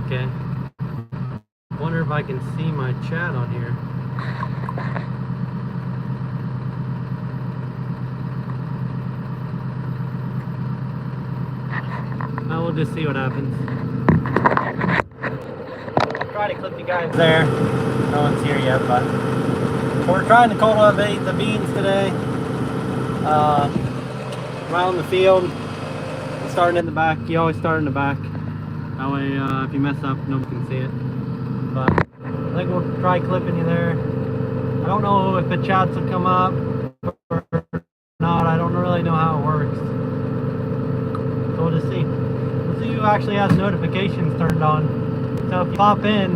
Okay. Wonder if I can see my chat on here. Now we'll just see what happens. I'll try to clip you guys there. No one's here yet, but we're trying to cultivate the beans today. Around the field. Starting in the back. You always start in the back. That way, if you mess up, nobody can see it. But I think we'll try clipping you there. I don't know if the chats will come up or not. I don't really know how it works. So we'll just see. We'll see who actually has notifications turned on. So if you pop in,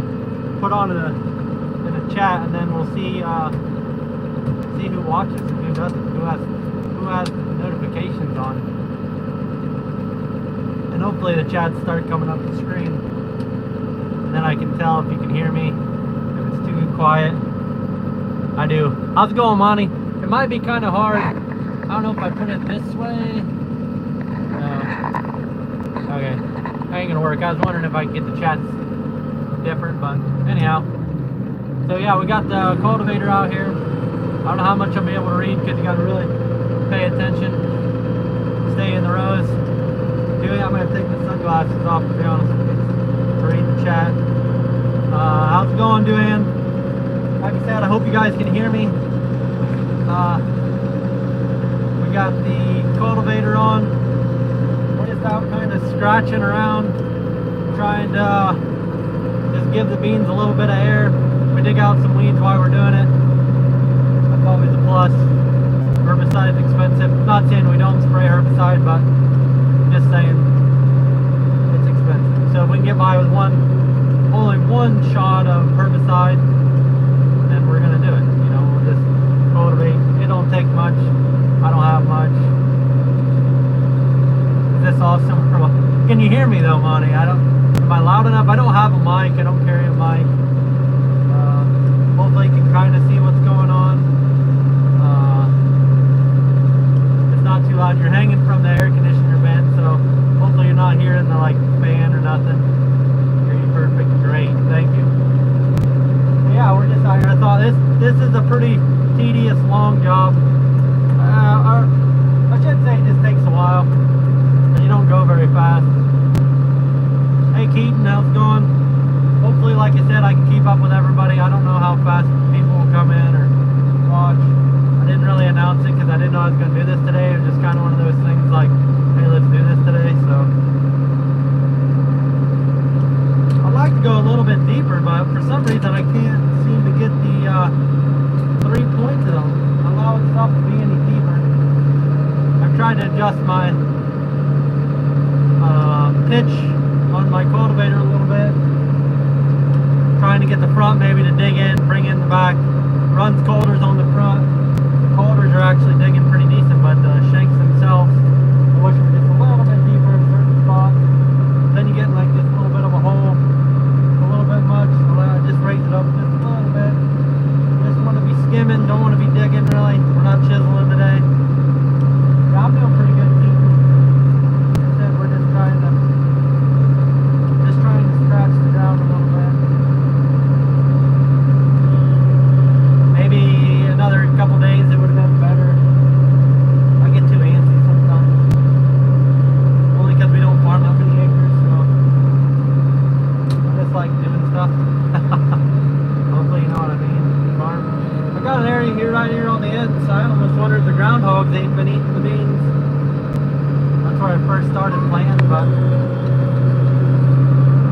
put on in a chat, and then we'll see see who watches and who doesn't, who has notifications on. And hopefully the chats start coming up the screen. And then I can tell if you can hear me, if it's too quiet. I do. How's it going, Monty? It might be kind of hard. I don't know if I put it this way. No. Okay. That ain't gonna work. I was wondering if I could get the chats different, but anyhow. So yeah, we got the cultivator out here. I don't know how much I'll be able to read because you gotta really pay attention. Stay in the rows. I'm going to take the sunglasses off, to be honest with you, to read the chat. How's it going, Duane? Like I said, I hope you guys can hear me. We got the cultivator on. We're just out kind of scratching around, trying to just give the beans a little bit of air. We dig out some weeds while we're doing it. That's always a plus. Herbicide's expensive. Not saying we don't spray herbicide, but just saying, it's expensive. So if we can get by with only one shot of herbicide, then we're gonna do it. You know, we'll just cultivate. It don't take much. I don't have much. Is this awesome? Can you hear me though, Monty? Am I loud enough? I don't have a mic. I don't carry a mic. Hopefully you can kind of see what's going on. It's not too loud. You're hanging from the air conditioner vent, so hopefully you're not hearing the fan or nothing. Hear you perfect. Great, thank you. So yeah, we're just out here. I thought this is a pretty tedious, long job. I should say it just takes a while, and you don't go very fast. Hey Keaton, how's it going? Hopefully, like I said, I can keep up with everybody. I don't know how fast people will come in or watch. I didn't really announce it because I didn't know I was going to do this today. It was just kind of one of those things like, hey, let's do this today. So I'd like to go a little bit deeper, but for some reason I can't seem to get the 3 points to allow itself to be any deeper. I'm trying to adjust my pitch on my cultivator a little bit. Trying to get the front maybe to dig in, bring in the back. Runs coulters on the front. The coulters are actually digging pretty decent, but the shanks themselves, I wish were just a little bit deeper in certain spots. Then you get like this little bit of a hole, a little bit much, so I just raise it up just a little bit. Just want to be skimming, don't want to be digging really. We're not chiseling today. Yeah, I'm doing pretty good too. Like I said, we're just trying to scratch the ground a little bit. Maybe another couple days it would have been better. I get too antsy sometimes. Only because we don't farm up any acres, so I just like doing stuff. Hopefully you know what I mean. Farm. I got an area here right here on the end, so I almost wonder if the groundhogs ain't been eating the beans. That's where I first started planting, but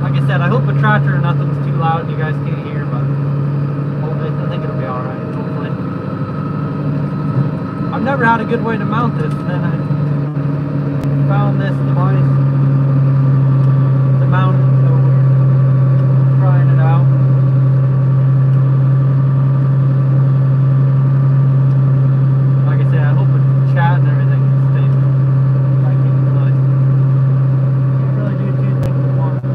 like I said, I hope a tractor or nothing's too loud and you guys can't hear, but I think it'll be alright, hopefully. I've never had a good way to mount this, and then I found this device to mount it, so we're trying it out. Like I said, I hope the chat and everything stays. I can't really do two things at once.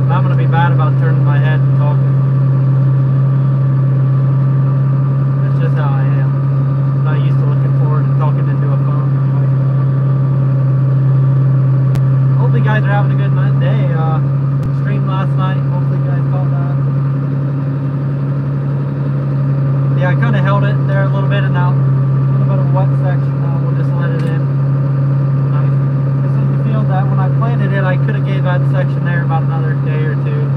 I'm going to be bad about turning my head and talking. That's just how I am. I'm not used to looking guys are having a good day. Streamed last night. Hopefully you guys caught that. Yeah, I kind of held it there a little bit, and now a little bit of a wet section. We'll just let it in. Nice. This is the field that when I planted it, I could have gave that section there about another day or two,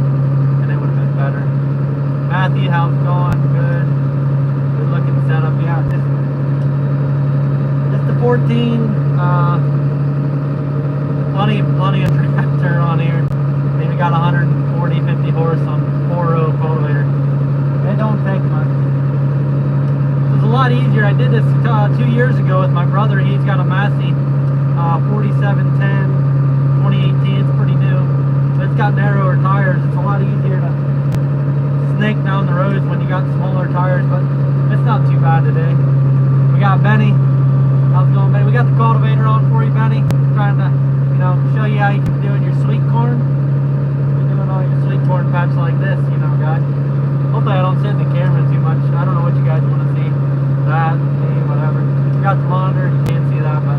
and it would have been better. Matthew, how's it going? Good. Good looking setup. Yeah, just the 14. Plenty of tractor on here. Maybe got 140, 50 horse on 4-row cultivator. It don't take much. It's a lot easier. I did this 2 years ago with my brother. He's got a Massey 4710 2018. It's pretty new. But it's got narrower tires. It's a lot easier to snake down the roads when you got smaller tires, but it's not too bad today. We got Benny. How's it going, Benny? We got the cultivator on for you, Benny. Trying to, show you how you can do in your sweet corn. You're doing all your sweet corn patch like this, guys. Hopefully I don't sit in the camera too much. I don't know what you guys want to see. That, me, whatever. We got the monitor. You can't see that, but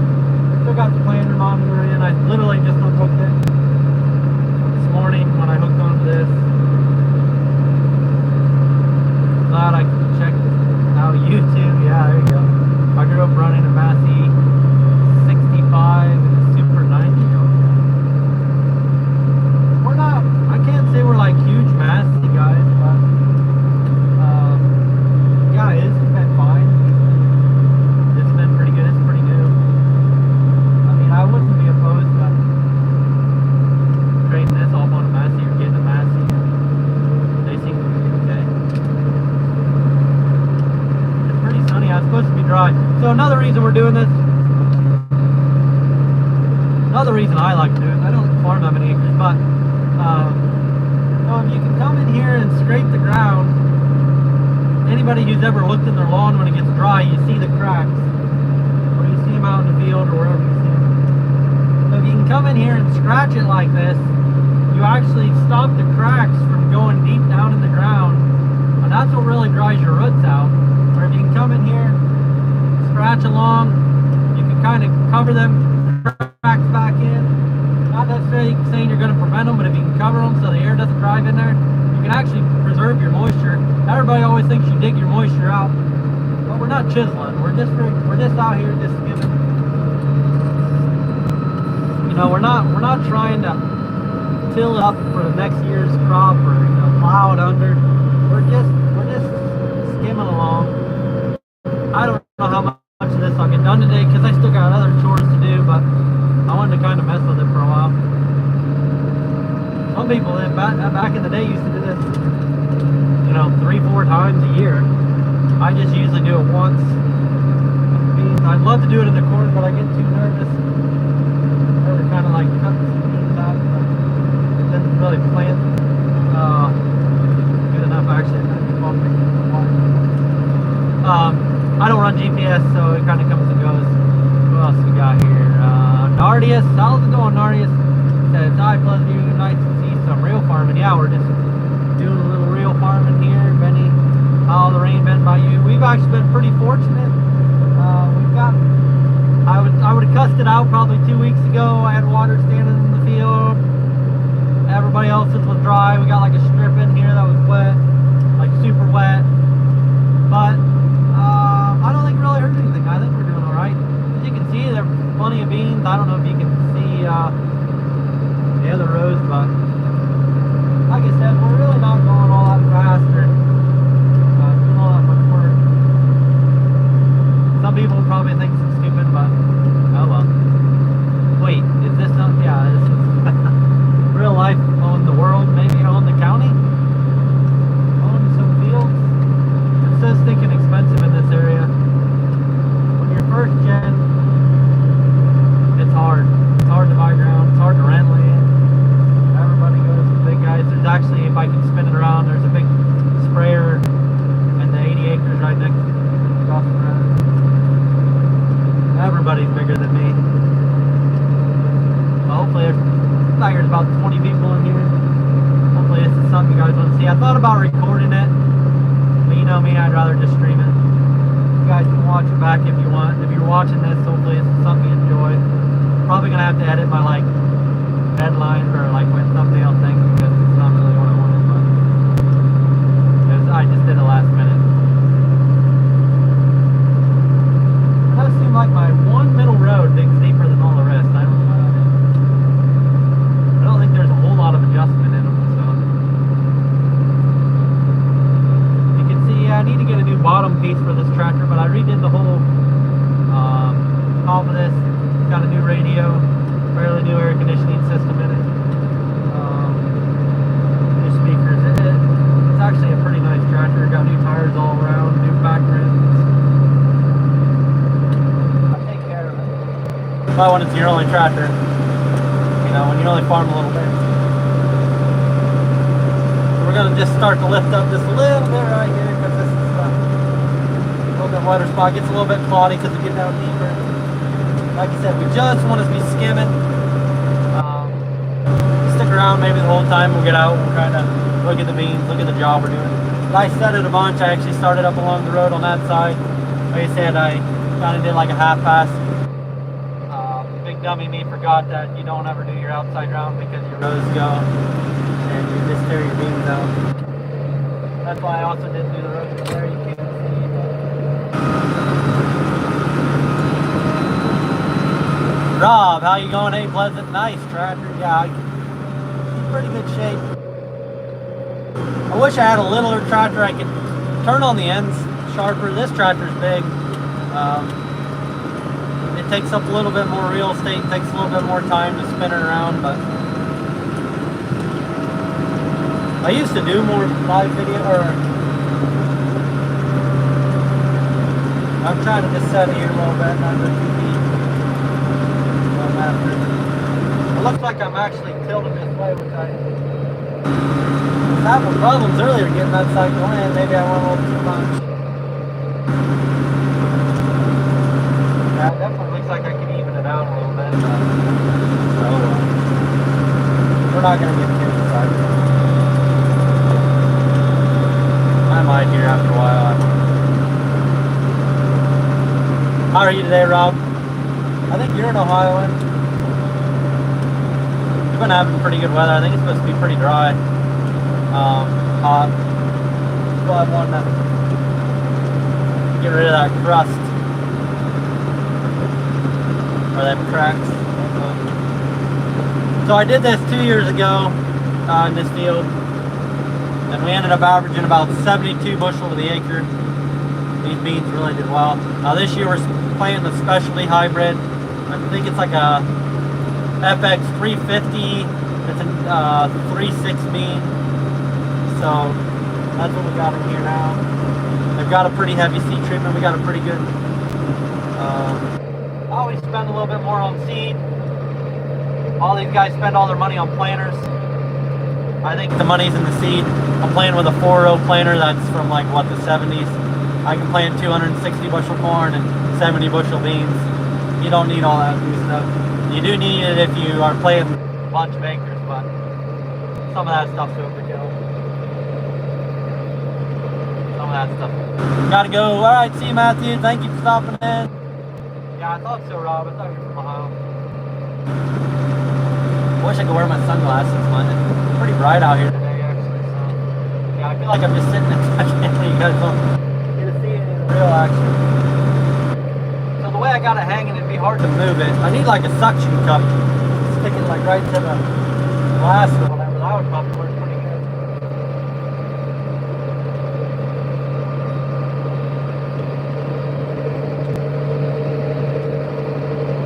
still got the planter monitor in. I literally just unhooked it this morning when I hooked onto this. Glad I can check out YouTube. Yeah, there you go. I grew up running a Massey 65 and a Super 90. We're not, I can't say we're like huge Massey guys, but yeah, it's been fine. It's been pretty good. It's pretty new. I mean, I wouldn't be opposed to trading this off on a Massey or getting a Massey. They seem to be okay. It's pretty sunny. It's supposed to be dry. So another reason we're doing this, another reason I like to do it, I don't farm that many acres, but if you can come in here and scrape the ground, anybody who's ever looked in their lawn when it gets dry, you see the cracks, or you see them out in the field or wherever you see them. So if you can come in here and scratch it like this, you actually stop the cracks from going deep down in the ground, and that's what really dries your roots out. Or if you can come in here, scratch along, you can kind of cover them cracks back in. Not necessarily saying you're going to prevent them, but if you can cover them so the air doesn't drive in there, you can actually preserve your moisture. Everybody always thinks you dig your moisture out, but we're not chiseling. We're just out here just giving. We're not trying to till up for the next year's crop or plow it under. We're just skimming along. I don't know how much of this I'll get done today because I still got other chores to do, but I wanted to kind of mess with it for a while. Some people back in the day used to do this, 3-4 times a year. I just usually do it once. I'd love to do it in the corn, but I get too nervous. Or kind of like cut some beans out, but it doesn't really plant good enough actually. I don't run GPS, so it kind of comes and goes. Who else we got here? Nardius. How's it going, Nardius? Says, hi, pleasant to you. Nice to see some real farming. Yeah, we're just doing a little real farming here. Benny, how the rain been by you? We've actually been pretty fortunate. We've got, I would have cussed it out probably 2 weeks ago. I had water standing in the field. Everybody else's was dry. We got like a strip in here that was wet, like super wet. But I don't think it really hurt anything. I think we're doing all right. As you can see, there's plenty of beans. I don't know if you can see the other rows, but like I said, we're really not going all that fast or doing all that much work. Some people probably think it's stupid, but oh well. Wait, is this not? Yeah, this is real life. Own the world, maybe own the county, own some fields. It says thinking expensive in this area. When you're first gen, it's hard. It's hard to buy ground. It's hard to rent land. Everybody goes to the big guys. There's actually, if I can spin it around, there's a big sprayer and the 80 acres right next to across the road. Everybody's bigger than me. Well, hopefully there's about 20 people in here. Hopefully this is something you guys want to see. I thought about recording it, but you know me, I'd rather just stream it. You guys can watch it back if you want. If you're watching this, hopefully it's something you enjoy. Probably gonna have to edit my like headlights about when it's your only tractor. You know, when you only farm a little bit. So we're gonna just start to lift up just a little bit right here because this is a little bit wider spot. Gets a little bit cloddy because we get down deeper. Like I said, we just want to be skimming. Stick around maybe the whole time. We'll get out. We'll kind of look at the beans, look at the job we're doing. I set it a bunch. I actually started up along the road on that side. Like I said, I kind of did like a half pass. Big dummy me forgot that you don't ever do your outside round because your rows go and you just tear your beans out. That's why I also didn't do the rows there. You can't see, but... Rob, how you going? Hey, Pleasant. Nice tractor. Yeah, pretty good shape. I wish I had a littler tractor I could turn on the ends sharper. This tractor's big. It takes up a little bit more real estate, takes a little bit more time to spin it around, but I used to do more live video, or I'm trying to just set it here a little bit, not go too deep. It looks like I'm actually tilted this way, which I was having problems earlier getting that side going in. Maybe I went a little too much. Yeah, it definitely looks like I can even it out a little bit. So, we're not going to get too excited. I might here after a while. How are you today, Rob? I think you're in Ohio. We've been having pretty good weather. I think it's supposed to be pretty dry. Hot. Still have one to get rid of that crust. Or them cracks. So I did this 2 years ago in this field, and we ended up averaging about 72 bushel to the acre. These beans really did well. This year we're planting the specialty hybrid. I think it's like a FX 350. It's a 3.6 bean. So that's what we got in here now. They've got a pretty heavy seed treatment. We got a pretty good. I always spend a little bit more on seed. All these guys spend all their money on planters. I think the money's in the seed. I'm playing with a 4-row planter that's from like what, the 70s. I can plant 260 bushel corn and 70 bushel beans. You don't need all that new stuff. You do need it if you are planting a bunch of acres, but some of that stuff's overkill. Some of that stuff. Gotta go. Alright, see you, Matthew. Thank you for stopping in. Yeah, I thought so, Rob. I thought you were from Ohio. I wish I could wear my sunglasses, but it's pretty bright out here today, actually. So, yeah, I feel like I'm just sitting in I can't let you guys don't get to see it in real action. So the way I got it hanging, it'd be hard to move it. I need like a suction cup. Stick it like right to the glass or whatever. That would probably work pretty good.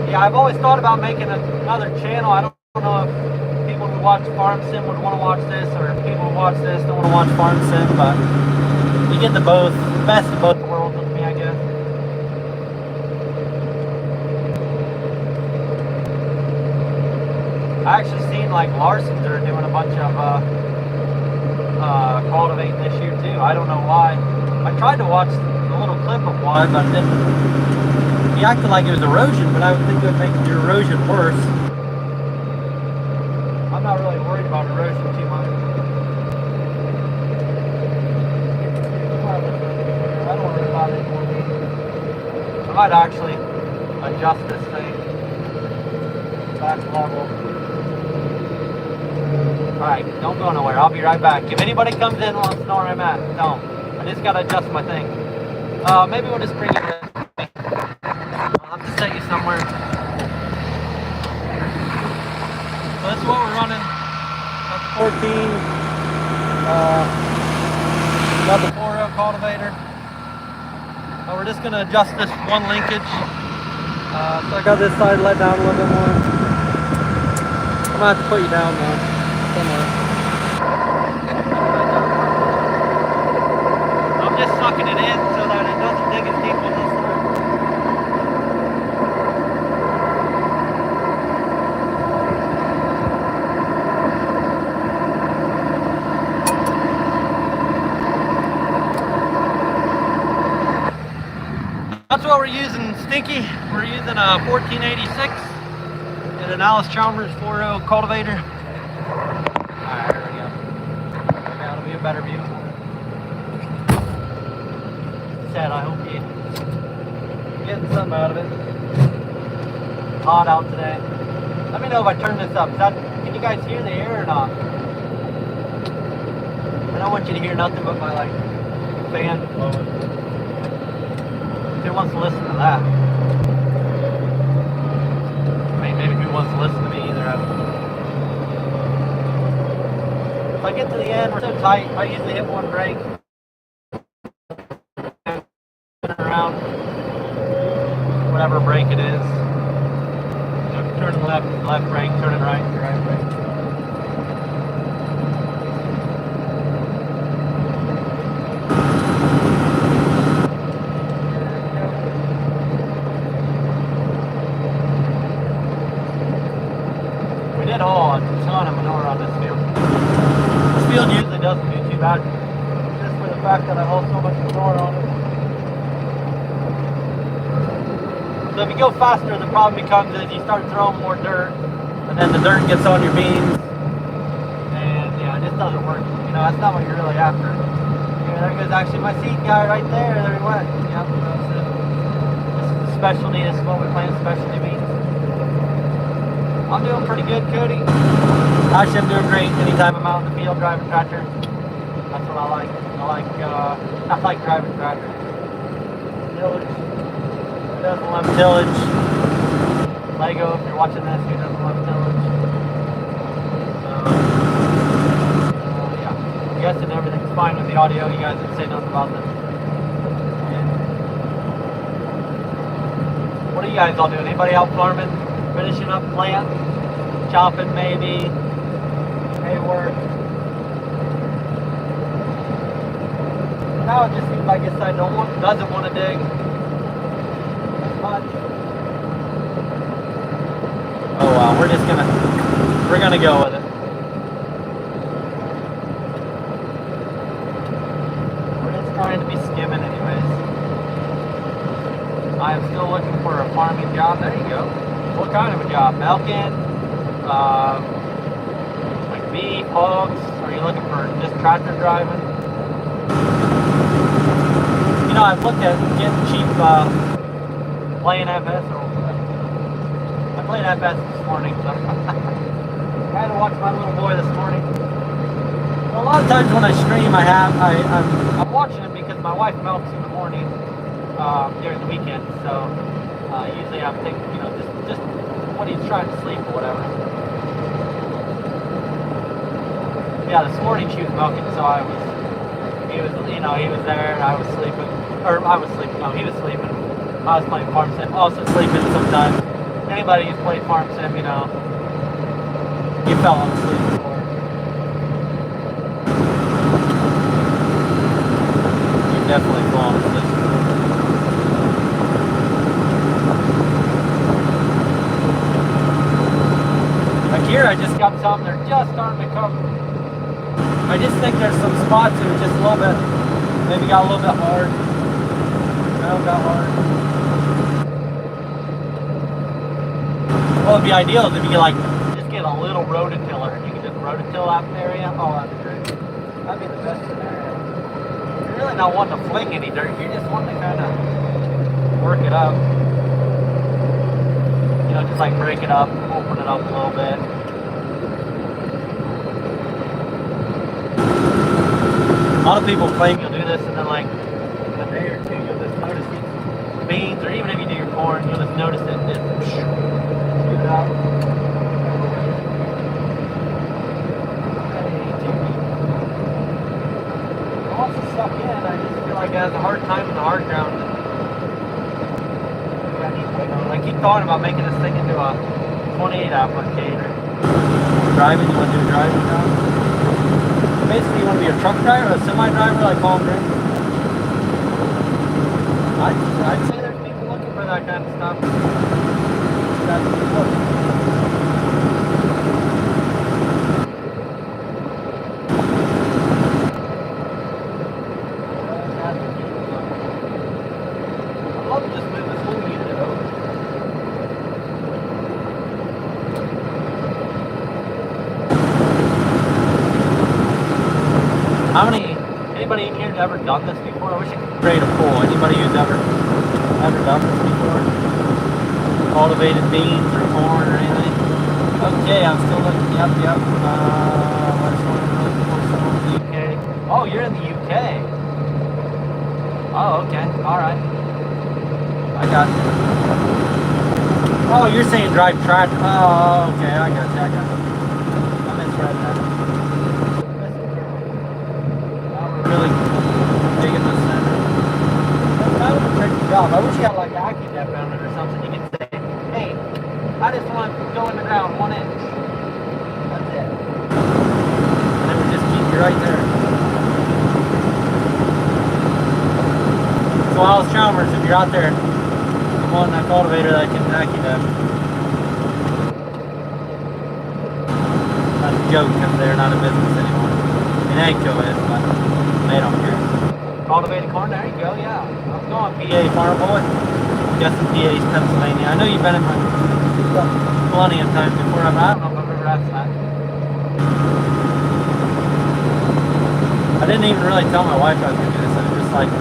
Yeah, I've always thought about making another channel. I don't know if people who watch Farm Sim would want to watch this, or if people who watch this don't want to watch Farm Sim, but you get the best of both worlds with me, I guess. I actually seen like Larson's are doing a bunch of cultivating this year too. I don't know why. I tried to watch a little clip of one, but it didn't. He acted like it was erosion, but I would think it would make your erosion worse. I'm not really worried about erosion too much. I don't worry about it anymore. I might actually adjust this thing back level. Alright, don't go nowhere. I'll be right back. If anybody comes in and wants to know where I'm at, don't. I just gotta adjust my thing. Maybe we'll just bring it in. I'll have to set you somewhere. So this is what we're running. Got the 14. Got the 4-row cultivator. We're just gonna adjust this one linkage. So I got this side let down a little bit more. I'm gonna have to put you down though. Somewhere. I'm just sucking it in so that it doesn't dig as deep on this side. what we're using, Stinky. We're using a 1486 and an Allis Chalmers 4.0 cultivator. Alright, here we go. Okay, that'll be a better view. Said, I hope you're getting something out of it. Hot out today. Let me know if I turn this up. Can you guys hear the air or not? I don't want you to hear nothing but my like fan blowing. Who wants to listen to that? I mean, maybe who wants to listen to me either. If I get to the end, we're so tight, I usually hit one brake. Around whatever brake it is. Turn left brake, turn it right brake. We did haul a ton of manure on this field. This field usually doesn't do too bad, just for the fact that I haul so much manure on it. So if you go faster, the problem becomes is you start throwing more dirt, and then the dirt gets on your beans, and yeah, it just doesn't work. You know, that's not what you're really after. Yeah, there goes actually my seed guy right there. There he went. Yep, that's it. This is the specialty. This is what we plant specialty beans. I'm doing pretty good, Cody. Actually, I'm doing great. Anytime I'm out in the field driving tractor, that's what I like. I like driving tractor. Tillage. Who doesn't love tillage? Lego, if you're watching this, who doesn't love tillage? So, yeah. I'm guessing everything's fine with the audio. You guys didn't say nothing about this. What are you guys all doing? Anybody out farming? Finishing up plant? Chopping maybe? Hay work? Now it just seems like it's doesn't want to dig. Oh wow, we're gonna go with it. We're just trying to be skimming anyways. I am still looking for a farming job. There you go. What kind of a job? Milking? Like beef, hogs? Are you looking for just tractor driving? You know, I've looked at getting cheap playing FS or I played FS this morning, so I had to watch my little boy this morning. Well, a lot of times when I stream, I'm watching him because my wife milks in the morning during the weekend. So usually I'm thinking, you know, just when he's trying to sleep or whatever. Yeah, this morning she was milking, so he was there. I was sleeping, no, he was sleeping. I was playing farm sim, also sleeping sometimes. Anybody who's played farm sim, you know, you fell asleep before. You definitely fall asleep. Like here, I just got some, they're just starting to come. I just think there's some spots that are just a little bit, maybe got a little bit hard. No, got hard. What would be ideal is if you could like just get a little rototiller and you can just rototill that area. Oh, that'd be great. That'd be the best scenario. You're really not wanting to fling any dirt. You're just wanting to kind of work it up. You know, just like break it up, open it up a little bit. A lot of people claim you'll do this and then like in a day or two you'll just notice these beans, or even if you do your corn, you'll just notice it just shoot out. Once it's stuck in, I just feel like it has a hard time in the hard ground. I keep talking about making this thing into a 28 applicator. Driving, you want to do a driving job? Basically, you want to be a truck driver, a semi-driver, like Paul Green. I'd say there's people looking for that kind of stuff. That's what. I'd love to just move Anybody in here has ever done this before? I wish I could create a poll. Anybody who's ever done this before? Cultivated beans or corn or anything? Okay, I'm still looking. Yep. What's one I'm looking for? Someone in the UK. Oh, you're in the UK. Oh, okay. All right. I got you. Oh, you're saying drive tractor. Oh, okay. I got you. I misread that. Really big in the center. That's kind of a tricky job. I wish you had like AccuDepth on it or something. You could say, hey, I just want to go in the ground 1 inch. That's it. And it would just keep you right there. So allis chalmers, if you're out there, I'm on a cultivator that can AccuDepth. That's a joke because they're not a business anymore. An Agco is, but they don't care. Cultivated corn, there you go, yeah. I'm going PA farm boy. I'm guessing PA's Pennsylvania. I know you've been in my stuff plenty of times before. I don't know if I've ever asked that. I didn't even really tell my wife I was going to do this. I was just like,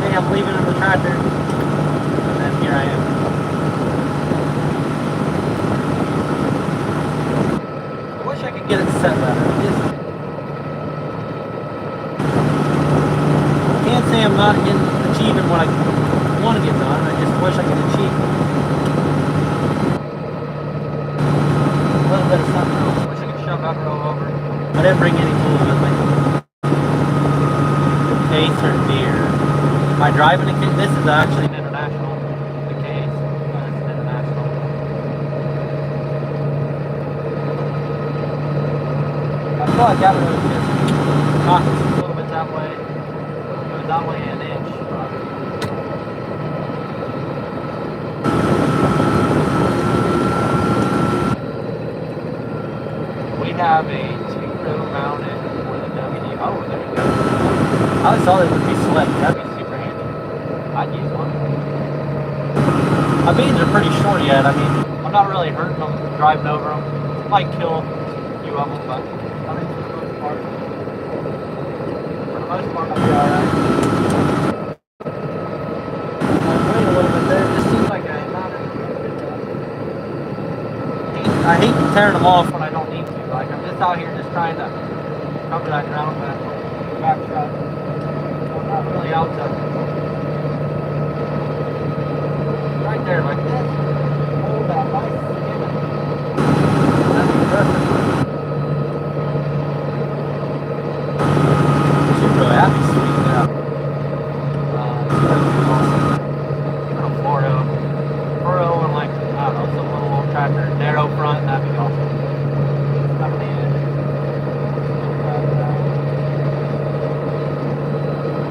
hey, I'm leaving in the tractor. And then here I am. I wish I could get it set better. I can't say I'm not achieving what I want to get done. I just wish I could achieve a little bit of something else. I wish I could shove that row over. I didn't bring any tools with me. Case or deer. Am I driving a case? This is actually an international. The case, but it's an international. I feel like that was just talking a little bit that way. That way an inch. We have a 2-row mounted for the W. Oh, there you go. I always thought it would be slick. That'd be super handy. I'd use one. My beans are pretty short yet. I mean, I'm not really hurting them, driving over them. Might kill a few of them, but I think for the most part, I'll be alright. Wait a little bit there. It just seems like I hate tearing them off when I don't need to. Like I'm just out here just trying to cover that ground back truck. I'm not really out to right there like this. Hold that nice skin. That'd be perfect. Should really have me sweet out. Tractor, narrow front, that'd be awesome.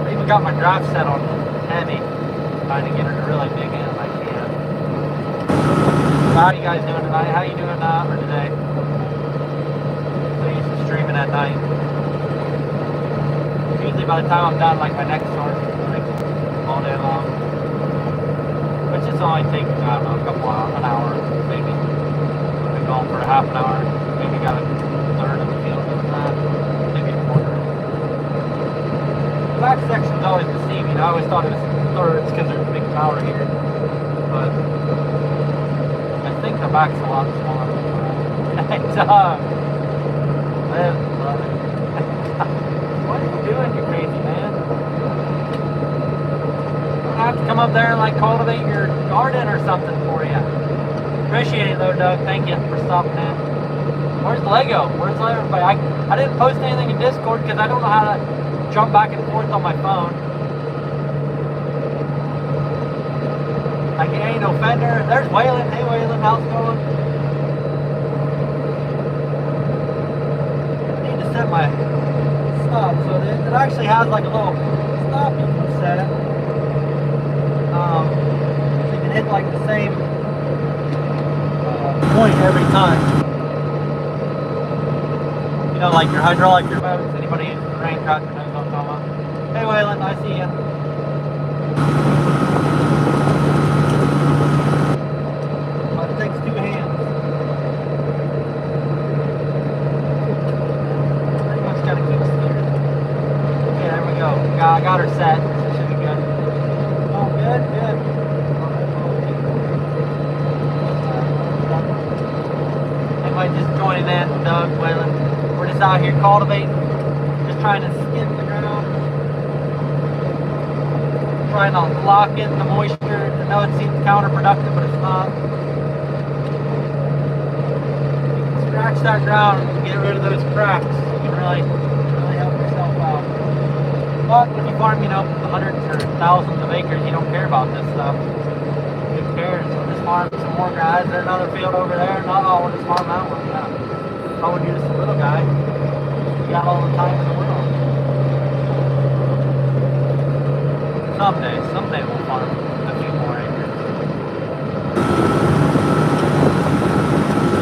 I even got my drive set on heavy, trying to get her to really dig in if I can. So how are you guys doing tonight? How you doing or today? So used to streaming at night. Usually by the time I'm done, like my next start, like all day long. Which just only takes, I don't know, a couple hours, an hour, maybe. I've been going for a half an hour, maybe got a third of the field doing that, maybe a quarter. The back section's always deceiving. I always thought it was thirds because there's a big tower here. But I think the back's a lot smaller. Hey, Doug! Live, brother. What are you doing, you crazy man? Have to come up there and like cultivate your garden or something for you. Appreciate it though, Doug. Thank you for stopping in. Where's Lego? Where's everybody? I didn't post anything in Discord because I don't know how to jump back and forth on my phone. Like, ain't no Fender. There's Waylon. Hey Waylon, how's it going? I need to set my stop so that it actually has like a little stop you can set it. So you can hit like the same point every time. You know, like your hydraulic remotes. Anybody who's a rain tractor knows what I'm talking about. Hey Waylon, I see you. But it takes 2 hands. Pretty much gotta keep steering. got her set, so she'll be good. Oh, good, good. Anybody just joining in, Doug, Waylon. We're just out here cultivating, just trying to skim the ground, trying to lock in the moisture. I know it seems counterproductive, but it's not. Scratch that ground and get rid of those cracks. You can really help yourself out. But when you farm, you know, hundreds or thousands of acres, you don't care about this stuff. Who cares? We'll just farm some more guys. There's another field over there. No, we'll just farm that one. Yeah. Oh, when you're just a little guy, you got all the time in the world. Someday we'll farm a few more acres.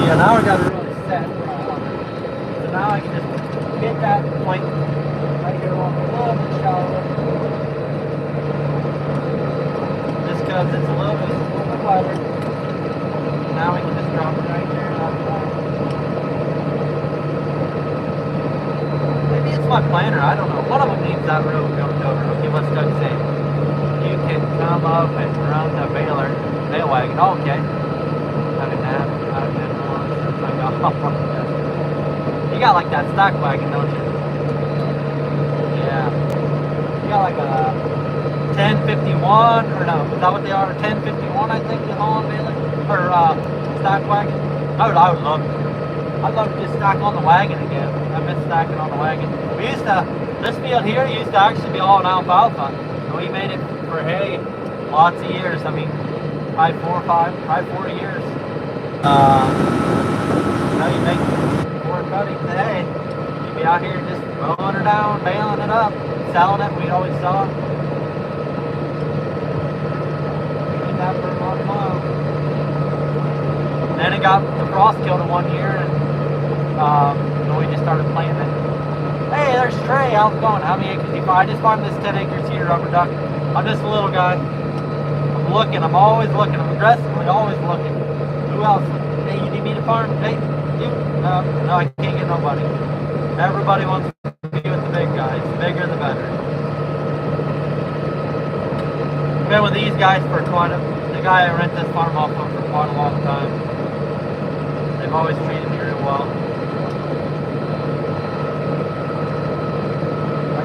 Yeah, now we got to really set where I want it. So now I can just hit that point right here on a little bit shallower. Just because it's a little bit wider. Now we can just drop it right there in that point. Maybe it's my planter, I don't know. One of them needs that road jumped over. Okay, what's Doug say? You can come up and run the bale wagon. Oh, okay. I've been wrong since I got off on this. You got like that stack wagon, don't you? Yeah. You got like a 1051, or no, is that what they are? 1051, I think, in Holland, Baling? Or stack wagon? I'd love to. I'd love to just stack on the wagon again. I miss stacking on the wagon. We used to, this field here used to actually be all an alfalfa. And we made it for hay lots of years. I mean, probably 4 years. You know, you make 4 cuttings a day. You'd be out here just mowing her down, baling it up, selling it. We'd always sell it. We did that for a long while. Then it got the frost killed it 1 year, and we just started planting it. Hey, there's Trey. How's it going? How many acres do you farm? I just farmed this 10 acres here, rubber duck. I'm just a little guy. I'm looking. I'm always looking. I'm aggressively always looking. Who else? Hey, you need me to farm? Hey, you? No, I can't get nobody. Everybody wants to be with the big guys. The bigger, the better. I've been with these guys for the guy I rent this farm off of for quite a long time. They've always treated me real well.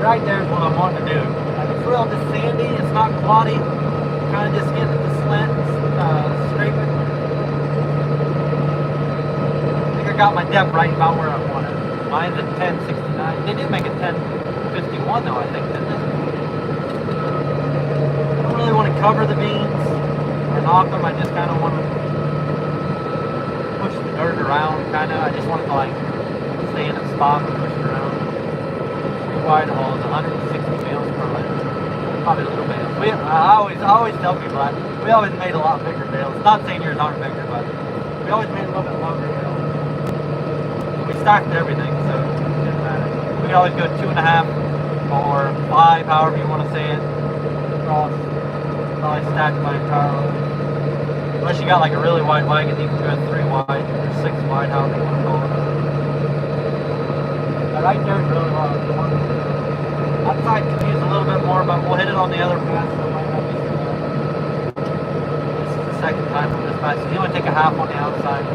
Right there is what I'm wanting to do. It's real just sandy, it's not cloddy. Kind of just getting the slant, scraping. I think I got my depth right about where I want it. Mine's at 1069. They did make it 1051 though, I think, didn't they? I don't really want to cover the beans or knock them. I just kind of want to push the dirt around, kind of. I just want it to like stay in a spot and push it around. Wide hole is 160 bales per liter. Probably a little bales. I always tell people that we always made a lot bigger bales. Not saying yours aren't bigger, but we always made a little bit longer bales. We stacked everything, so it didn't matter. We could always go 2.5 or 5, however you want to say it. Across. Probably stacked my entire load. Unless you got like a really wide wagon, you can go 3 wide or 6 wide, however you want to call it. Right there is really long. Outside could use a little bit more, but we'll hit it on the other pass. So it might not be so bad. This is the second time from this pass. So you only take a half on the outside.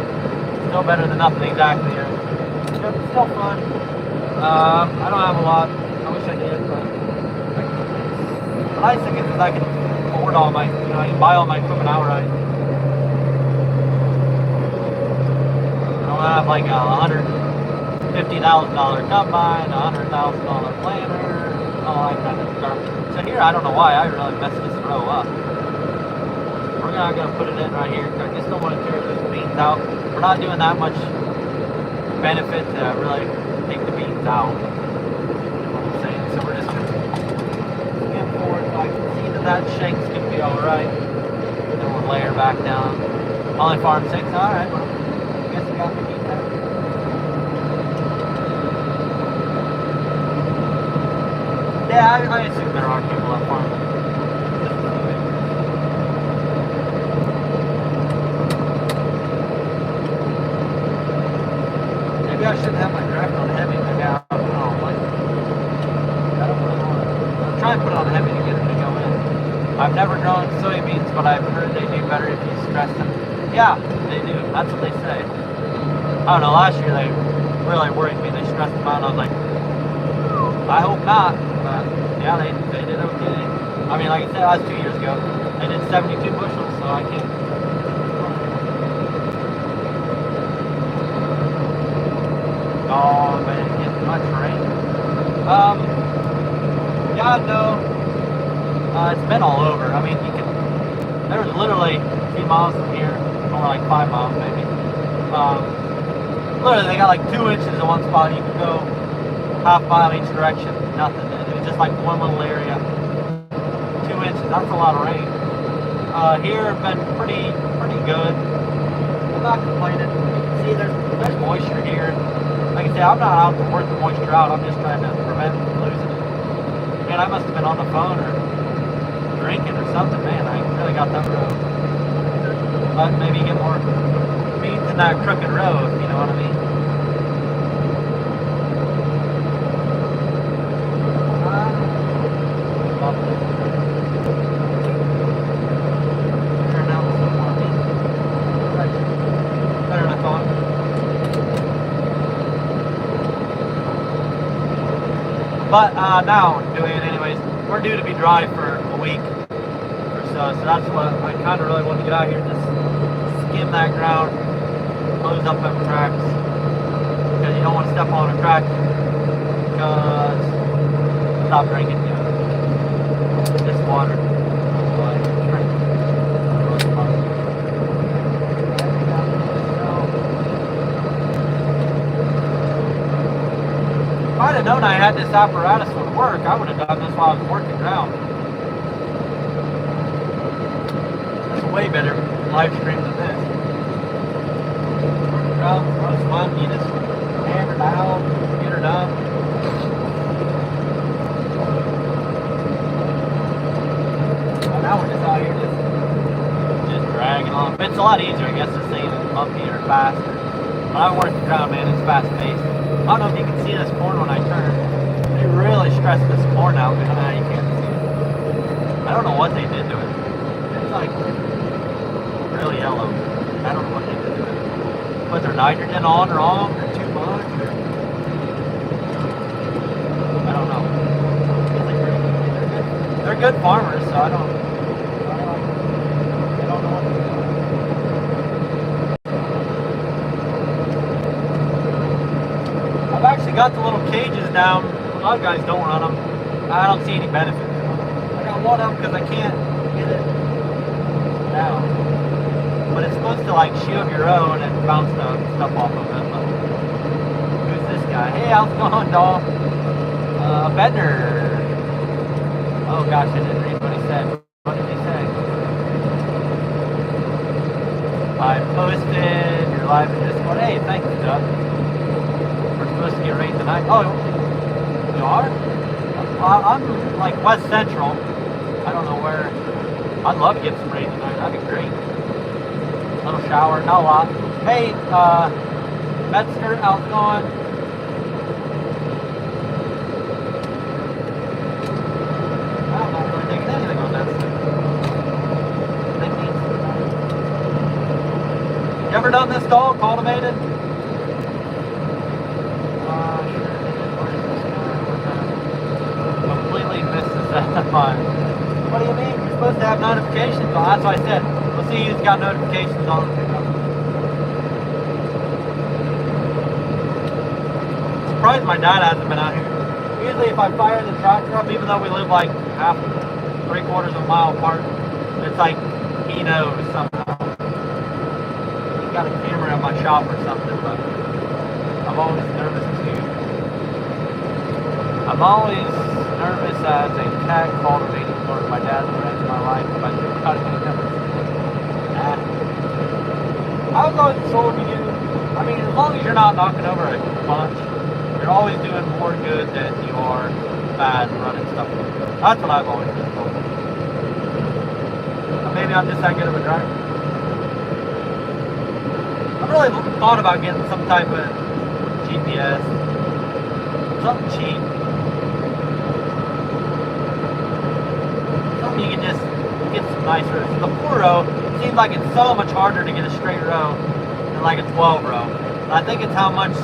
Still better than nothing exactly here. Still fun. I don't have a lot. I wish I did, but the nice thing is I can afford all my, I can buy all my equipment outright. I don't have like $150,000 combine, $100,000 planter, all that kind of stuff. So here, I don't know why I really messed this row up. We're not going to put it in right here. I just don't want to tear those beans out. We're not doing that much benefit to really take the beans out. You know what I'm saying? So we're just going to get forward so I can see that shank's going to be alright. Then we'll layer back down. Only farm 6, alright. Well, I guess we got to keep that. Yeah, I assume there are people that farm. Maybe I shouldn't have my draft on heavy. Maybe I don't like it. I don't really want to. I'm trying to put it on never grown soybeans, but I've heard they do better if you stress them. Yeah, they do. That's what they say. I don't know, last year they really worried me. They stressed them out, and I was like, I hope not. But yeah, they did okay. I mean, like I said, that was 2 years ago. They did 72 bushels, so I can't. Oh, but it didn't get much rain. Yeah, no. It's been all over. I mean, there was literally a few miles from here, only like 5 miles maybe. Literally, they got like 2 inches in one spot. You could go half mile each direction, nothing. It was just like one little area. 2 inches, that's a lot of rain. Here, been pretty good. I'm not complaining. You can see there's moisture here. Like I say, I'm not out to work the moisture out. I'm just trying to prevent from losing it. Man, I must have been on the phone or drinking or something. Man, I really got that road. But maybe get more beans in that crooked road, if you know what I mean. But now, doing it anyways, we're due to be dry for a week or so that's what I kind of really want to get out here, just skim that ground, close up them cracks, because you don't want to step on a crack, because stop drinking, you know, this water. If I'd have known I had this apparatus would work, I would have done this while I was working ground. That's a way better live stream than this. Ground, most fun, you just hammer it out, get her done. Well, now we're just out here just dragging on. It's a lot easier, I guess, to see it bumpy or faster. When I work the ground, man, it's fast paced. I don't know if you can see this corn when I turn. They really stress this corn out. You can't see it. I don't know what they did to it. It's like really yellow. I don't know what they did to it. Put their nitrogen on wrong or too much. Or, I don't know. They're good farmers, so I don't know what to do. I've actually got the little cages down. A lot of guys don't run them. I don't see any benefit to them. I got one of them because I can't get it down. But it's supposed to like shield your own and bounce the stuff off of it. But who's this guy? Hey, how's it going, doll? Bender. Oh gosh, I didn't read what he said. What did he say? I posted your live in Discord. Hey, thank you, Doug. Supposed to get rain tonight. Oh, you are? I'm like West Central. I don't know where. I'd love to get some rain tonight. That'd be great. A little shower, not a lot. Hey, Metzger, how's it going? I'm not really thinking anything on that stuff. You ever done this doll, cultivated? Completely missed the setup on. What do you mean? You're supposed to have notifications on. That's what I said. We'll see who's got notifications on. Surprised my dad hasn't been out here. Usually if I fire the tractor up, even though we live like three-quarters of a mile apart, it's like he knows somehow. He's got a camera in my shop or something, but I'm always nervous too. I'm always nervous as a cat cultivating for my dad's friends in my life, but they're cutting me down. I was always told you, I mean, as long as you're not knocking over a bunch, you're always doing more good than you are bad running stuff. That's what I've always been told. But maybe I'm just that good of a driver. I've really thought about getting some type of GPS, something cheap. You can just nicer. The 4-row seems like it's so much harder to get a straight row than like a 12-row. I think it's how much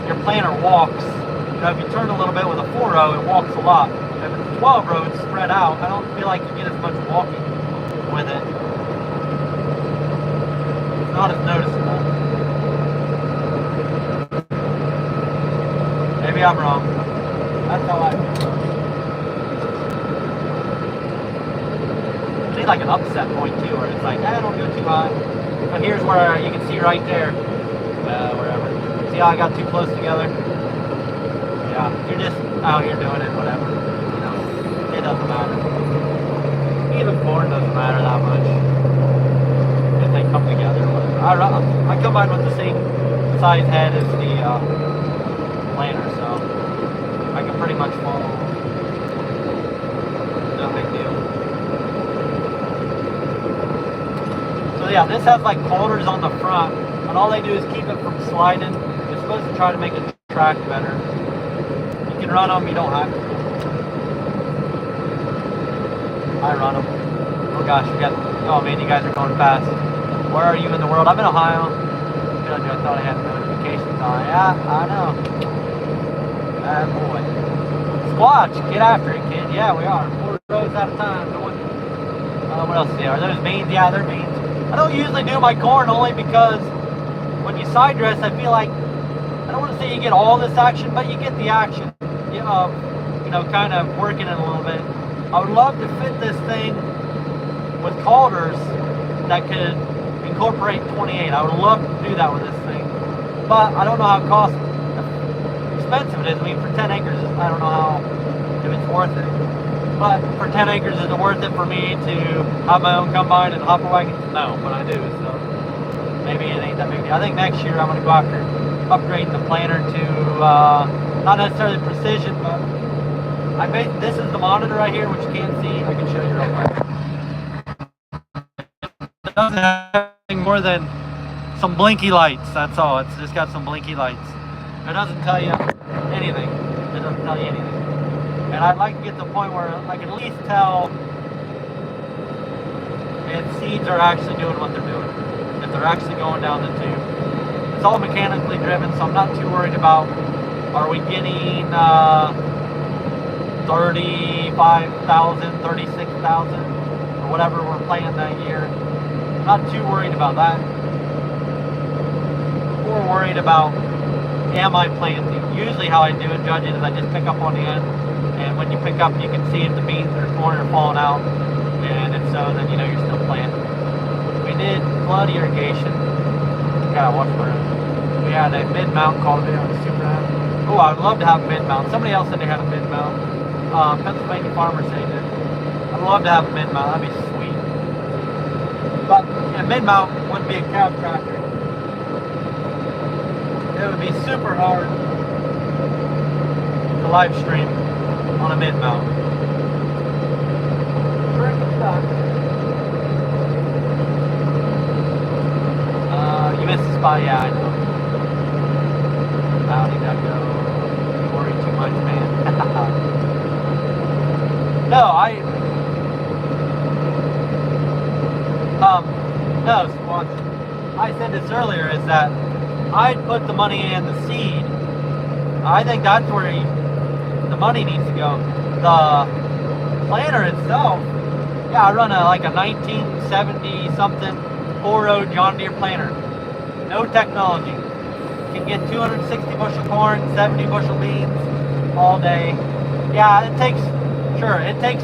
your planter walks. You know, if you turn a little bit with a 4-row, it walks a lot. If it's a 12-row, it's spread out. I don't feel like you get as much walking with it. It's not as noticeable. Maybe I'm wrong. That's how I feel. I need like an upset point too, where it's like, don't go too high. But here's where you can see right there, wherever. See how I got too close together? Yeah, you're just out here doing it, whatever. You know, it doesn't matter. Even corn doesn't matter that much if they come together or whatever. I combine with the same size head as the planter, so I can pretty much follow. No big deal. So yeah, this has like holders on the front, and all they do is keep it from sliding. It's supposed to try to make it track better. You can run them, you don't have to. I run them. Oh gosh, oh man, you guys are going fast. Where are you in the world? I'm in Ohio. I thought I had notifications on. Yeah, I know. Bad boy. Squatch, get after it, kid. Yeah, we are. 4 rows at a time. What else is there? Are those beans? Yeah, they're beans. I don't usually do my corn only because when you side dress, I feel like, I don't want to say you get all this action, but you get the action of, you know, kind of working it a little bit. I would love to fit this thing with calders that could incorporate 28. I would love to do that with this thing, but I don't know how expensive it is. I mean, for 10 acres, I don't know if it's worth it. But for 10 acres, is it worth it for me to have my own combine and hopper wagon? No, but I do, so maybe it ain't that big deal. I think next year I'm going to go after upgrading the planter to not necessarily precision, but this is the monitor right here, which you can't see. I can show you real quick. It doesn't have anything more than some blinky lights, that's all. It's just got some blinky lights. It doesn't tell you anything. It doesn't tell you anything. And I'd like to get to the point where I can at least tell if seeds are actually doing what they're doing. If they're actually going down the tube. It's all mechanically driven, so I'm not too worried about, are we getting 35,000, 36,000, or whatever we're planting that year. I'm not too worried about that. More worried about, am I planting? Usually how I do it, judge it, is I just pick up on the end. And when you pick up, you can see if the beans or corn are falling out. And if so, then you know you're still planting. We did flood irrigation. Gotta watch for it. We had a mid-mount cultivator on the super app. Oh, I'd love to have a mid-mount. Somebody else said they had a mid-mount. Pennsylvania farmers say that. I'd love to have a mid-mount. That'd be sweet. But a mid-mount wouldn't be a cab tractor. It would be super hard to live stream on a mid-mount. You missed the spot, yeah, I know. Howdy, Ducko. You worry too much, man. No, Squatch. I said this earlier, is that I'd put the money in the seed. I think that's where the money needs to go. The planter itself, yeah, I run like a 1970 something 4-row John Deere planter. No technology. You can get 260 bushel corn, 70 bushel beans all day. Yeah, it takes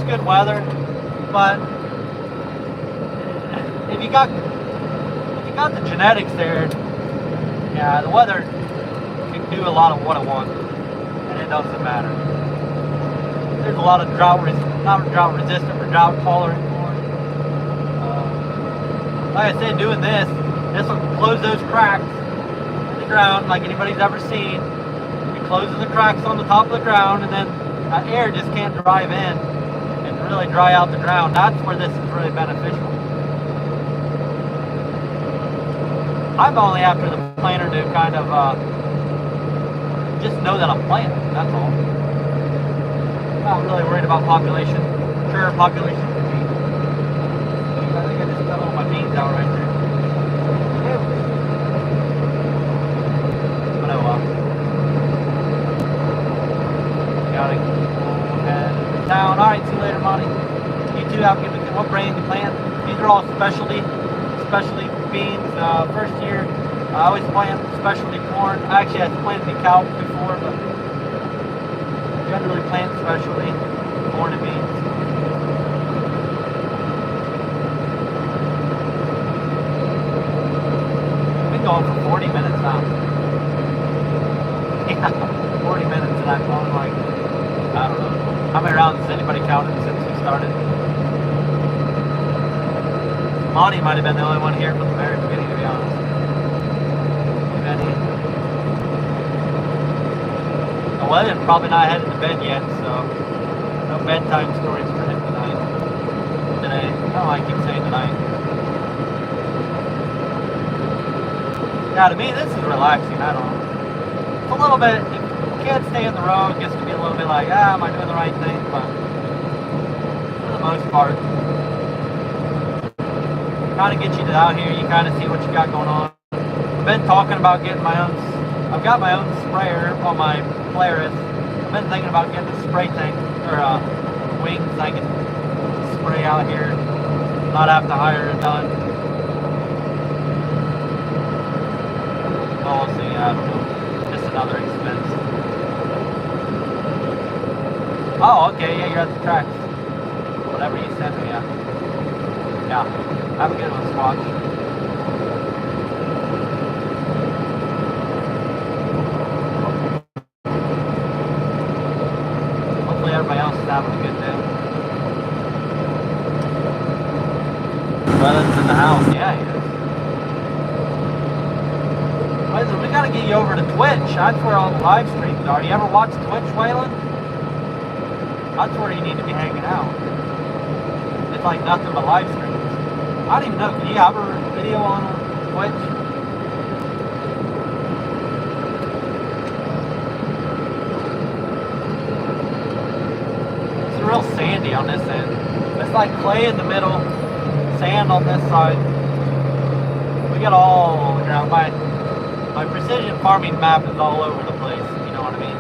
good weather, but if you got the genetics there, yeah, the weather can do a lot of what it wants, and it doesn't matter. There's a lot of not drought resistant, but drought tolerant corn. Like I said, doing this will close those cracks in the ground like anybody's ever seen. It closes the cracks on the top of the ground, and then that air just can't drive in and really dry out the ground. That's where this is really beneficial. I'm only after the planter to kind of just know that I'm planting, that's all. I'm not really worried about population. Sure, population could be Marty's out right there. But oh well. Gotta go ahead down. Alright, see you later, Monty. You two have a good weekend. What brand you plant? These are all specialty beans. First year, I always plant specialty corn. Actually, I planted the cow before, but generally plant specialty corn and beans. I've been going for 40 minutes now. Yeah, 40 minutes, and I've gone like, I don't know. How many rounds has anybody counted since we started? Monty might have been the only one here from the very beginning, to be honest. If any. Well, probably not headed to bed yet, so no bedtime stories for him tonight. Today. I don't know why I keep saying tonight. Yeah, to me, this is relaxing. I don't know. It's a little bit, if you can't stay in the road, it gets to be a little bit like, am I doing the right thing? But for the most part, kind of get you out here, you kind of see what you got going on. I've been talking about getting my own, I've got my own sprayer on my Polaris. I've been thinking about getting a spray tank, or wings I can spray out here, not have to hire it done. Oh, we'll see, I don't know, just another expense. Oh, okay, yeah, you're at the tracks. Whatever you sent me, yeah. Yeah. Have a good one, Squatch. Hopefully everybody else is having a good day. Waylon's in the house. Yeah, he is. Waylon, we gotta get you over to Twitch. That's where all the live streams are. You ever watch Twitch, Waylon? That's where you need to be hanging out. It's like nothing but live streams. I don't even know, can you have a video on Twitch? It's real sandy on this end. It's like clay in the middle, sand on this side. We got all the ground. My precision farming map is all over the place, you know what I mean?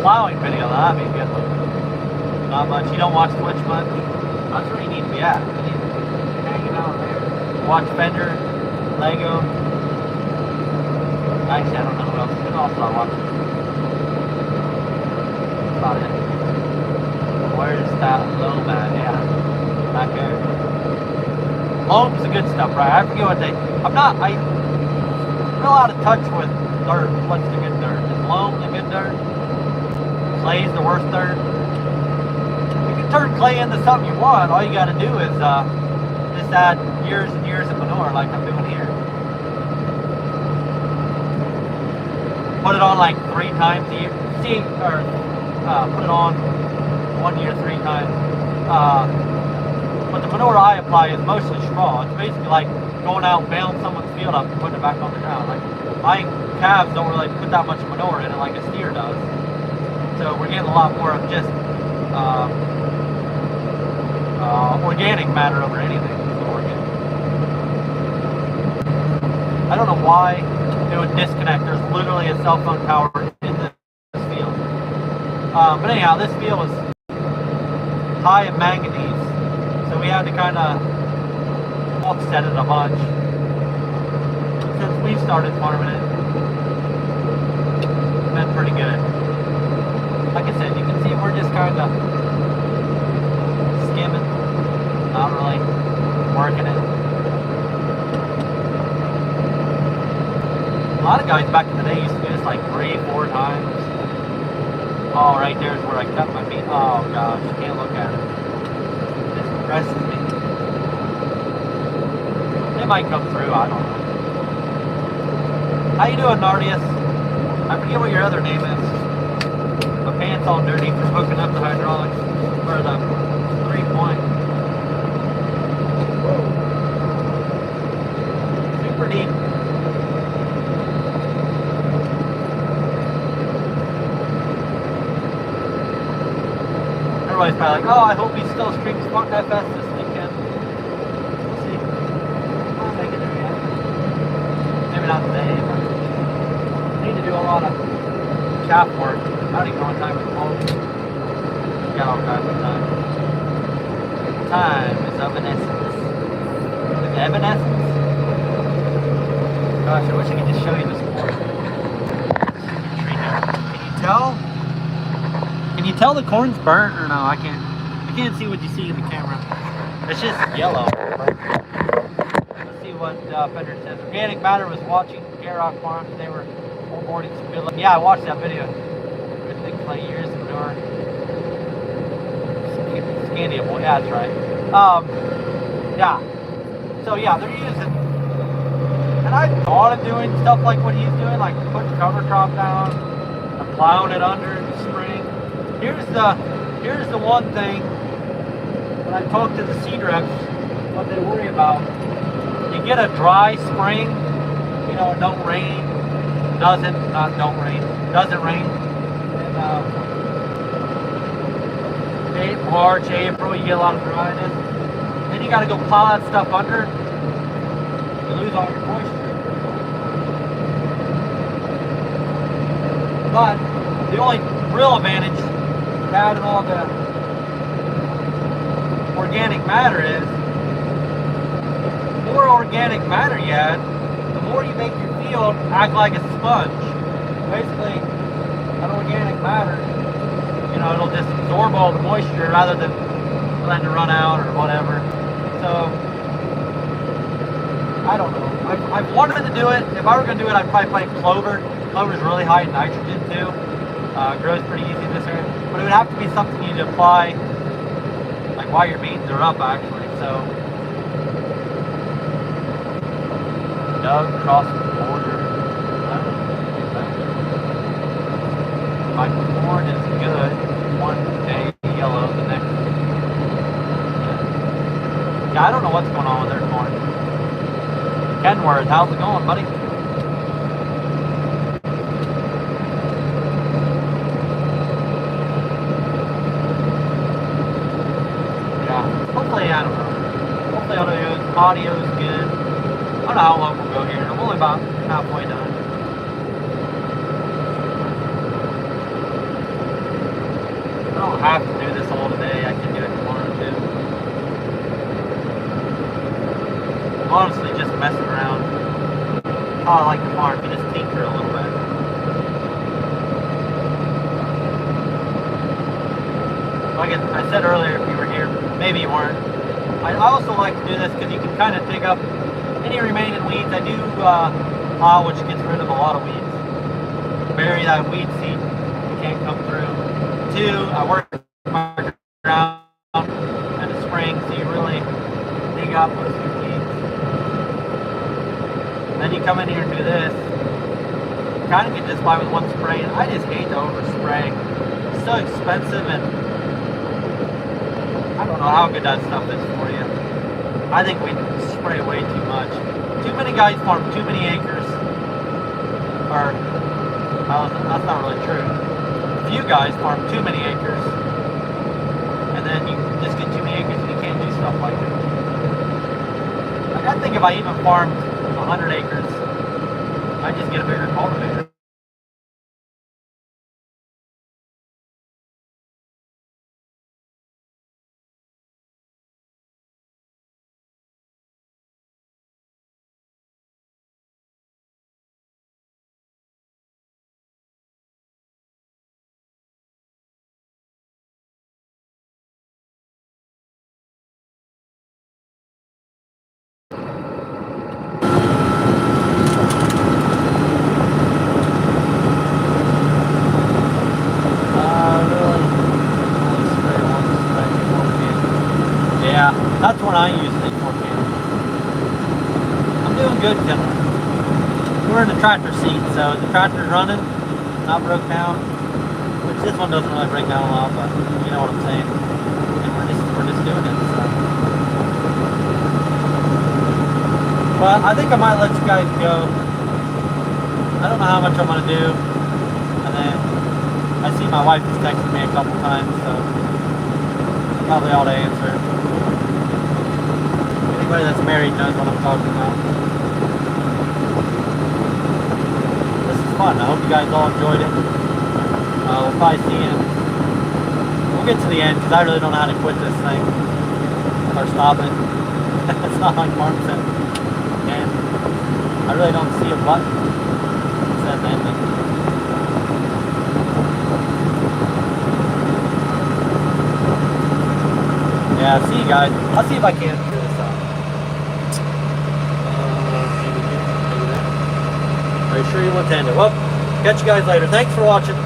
Plowing video, that'd be a good one. Not much. You don't watch Twitch much? That's where you need to be at. You need to be hanging out there. Watch Fender, Lego. Actually, I don't know what else. Who else I watch? That's about it. Where's that low man? Yeah. Back there. Loam's the good stuff, right? I forget what I'm real out of touch with dirt. What's the good dirt? Is loam the good dirt? Clay's the worst dirt. You can turn clay into something you want. All you got to do is just add years and years of manure, like I'm doing here. Put it on like 3 times a year. Put it on 1 year 3 times. But the manure I apply is mostly straw. It's basically like going out and bailing someone's field up and putting it back on the ground. Like my calves don't really put that much manure in it like a steer does. So we're getting a lot more of just organic matter over anything. I don't know why it would disconnect. There's literally a cell phone tower in this field. But anyhow, this field is high in manganese, so we had to kind of offset it a bunch. Since we've started farming it, it's been pretty good. Like I said, you can see we're just kind of skimming, not really working it. A lot of guys back in the day used to do this like 3-4 times. Oh, right there is where I cut my meat. Oh gosh, you can't look at it. This depresses me. They might come through, I don't know. How you doing, Nardius? I forget what your other name is. My pants all dirty from hooking up the hydraulics, or the 3-point. Whoa. Super deep. everybody's probably like, oh, I hope he still streams Funk FS this weekend. We'll see. I'll make it there yet. Maybe not today, but I need to do a lot of chaff work. I don't even know what time it's called. Got all kinds of time. Time is of an essence. Is evanescence? Gosh, I wish I could just show you this forest. Can you tell? Can you tell the corn's burnt or no? I can't see what you see in the camera. It's just yellow. Let's see what Fender says. Organic Matter was watching Rock Farms. They were onboarding some good. Yeah, I watched that video. Good thing for like years of Manure. Scandia boy, yeah, that's right. Yeah. So yeah, they're using. And I thought of doing stuff like what he's doing, like putting cover crop down and plowing it under in the spring. Here's the one thing when I talk to the seed reps, what they worry about. You get a dry spring, you know, it don't rain, doesn't rain. And March, April, you get a lot of dryness. Then you got to go plow that stuff under. You lose all your moisture. But the only real advantage to having all the organic matter is, the more organic matter you add, the more you make your field act like a sponge. Basically, that organic matter, you know, it'll just absorb all the moisture rather than letting it run out or whatever. So, I don't know. I've wanted to do it. If I were going to do it, I'd probably plant clover. Clover's really high in nitrogen too. Grows pretty easy in this area. But it would have to be something you'd apply like while your beans are up actually. So, dug across the border. My corn is good. One day yellow, the next. Yeah, I don't know what's going on with their corn. Kenworth, how's it going, buddy? Yeah, hopefully, I don't know. Hopefully audio is good. I don't know how long we'll go here. I'm only about halfway done. I don't have to do this all today. I can do it tomorrow too. Honestly, just messing around. How I like the farm, you just tinker a little bit. Like I said earlier, if you were here, maybe you weren't. I also like to do this because you can kind of dig up any remaining weeds. I do plow, which gets rid of a lot of weeds. Bury that weed seed, you can't come through. 2, I work my ground in the spring, so you really dig up most of your weeds. Then you come in here and do this. You kind of get this by with one spray, and I just hate to overspray. It's so expensive, and I don't know how good that stuff is for you. I think we spray way too much. Too many guys farm too many acres. Or, that's not really true. Few guys farm too many acres, and then you just get too many acres and you can't do stuff like it. Like, I think if I even farmed 100 acres, I'd just get a bigger cultivator. That's what I use the 4 cans. I'm doing good, Kenworth. We're in the tractor seat, so the tractor's running, not broke down. Which this one doesn't really break down a lot, but you know what I'm saying. And we're just doing it. So. But I think I might let you guys go. I don't know how much I'm gonna do. And then I see my wife has texted me a couple times, so probably ought to answer it. Anybody that's married knows what I'm talking about. This is fun. I hope you guys all enjoyed it. We'll probably see you. We'll get to the end because I really don't know how to quit this thing or stop it. It's not like Mark said. And I really don't see a button that says ending. Yeah, see you guys. I'll see if I can figure this out. Maybe here, maybe there. Are you sure you want to end it? Well, catch you guys later. Thanks for watching.